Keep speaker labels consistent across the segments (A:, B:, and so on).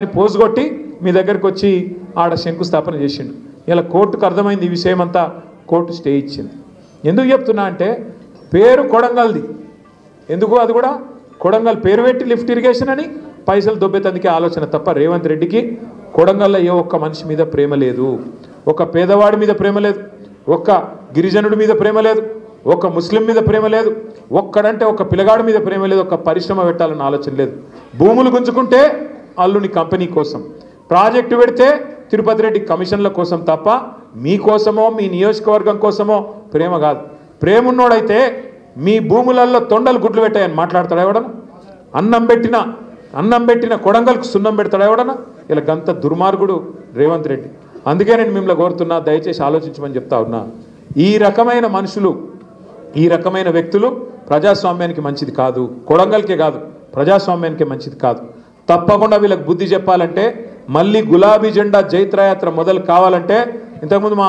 A: పోసుగొట్టి మీ దగ్గరికి వచ్చి ఆడ శంకుస్థాపన చేసిండు. ఇలా కోర్టుకు అర్థమైంది ఈ విషయం అంతా, కోర్టు స్టే ఇచ్చింది. ఎందుకు చెప్తున్నా అంటే పేరు కొడంగల్ది, ఎందుకు అది కూడా కొడంగల్ పేరు పెట్టి లిఫ్ట్ ఇరిగేషన్ అని పైసలు దొబ్బేతందుకే ఆలోచన తప్ప రేవంత్ రెడ్డికి కొడంగల్లో ఏ ఒక్క మనిషి మీద ప్రేమ లేదు, ఒక పేదవాడి మీద ప్రేమ లేదు, ఒక్క గిరిజనుడి మీద ప్రేమ లేదు, ఒక ముస్లిం మీద ప్రేమ లేదు, ఒక్కడంటే ఒక పిల్లగాడి మీద ప్రేమ లేదు, ఒక పరిశ్రమ పెట్టాలన్న ఆలోచన లేదు. భూములు గుంజుకుంటే అల్లుని కంపెనీ కోసం, ప్రాజెక్టు పెడితే తిరుపతి రెడ్డి కమిషన్ల కోసం తప్ప మీకోసమో మీ నియోజకవర్గం కోసమో ప్రేమ కాదు. ప్రేమ ఉన్నోడైతే మీ భూములలో తొండలు గుడ్లు పెట్టాయని మాట్లాడతాడు ఎవడన్నా? అన్నం పెట్టిన కొడంగల్కు సున్నం పెడతాడు ఎవడన్నా? ఇలా గంత దుర్మార్గుడు రేవంత్ రెడ్డి. అందుకే నేను మిమ్మల్ని కోరుతున్నా, దయచేసి ఆలోచించమని చెప్తా ఉన్నా. ఈ రకమైన మనుషులు, ఈ రకమైన వ్యక్తులు ప్రజాస్వామ్యానికి మంచిది కాదు, కొడంగల్కే కాదు ప్రజాస్వామ్యానికి మంచిది కాదు. తప్పకుండా వీళ్ళకి బుద్ధి చెప్పాలంటే, మళ్ళీ గులాబీ జెండా జైత్రయాత్ర మొదలు కావాలంటే, ఇంతకుముందు మా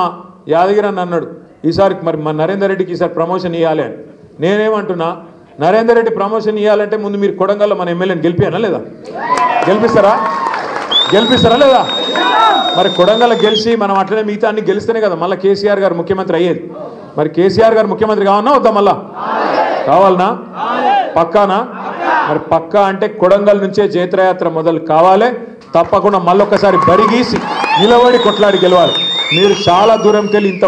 A: యాదగిరి అన్న అన్నాడు ఈసారి మరి మా నరేందర్ రెడ్డికి ఈసారి ప్రమోషన్ ఇవ్వాలి అని. నేనేమంటున్నా, నరేందర్ రెడ్డి ప్రమోషన్ ఇవ్వాలంటే ముందు మీరు కొడంగల్లో మన ఎమ్మెల్యేని గెలిపియానా లేదా? గెలిపిస్తారా లేదా? మరి కొడంగల్ గెలిచి మనం అట్లనే మిగతా అన్ని గెలిస్తేనే కదా మళ్ళీ కేసీఆర్ గారు ముఖ్యమంత్రి అయ్యేది. మరి కేసీఆర్ గారు ముఖ్యమంత్రి కావాలన్నా వద్దా? మళ్ళా కావాలనా? పక్కానా? మరి పక్కా అంటే కొడంగల్ నుంచే జైత్రయాత్ర మొదలు కావాలి. తప్పకుండా మళ్ళొక్కసారి బరి గీసి నిలబడి కొట్లాడి గెలవాలి. మీరు చాలా దూరంకి వెళ్ళి ఇంత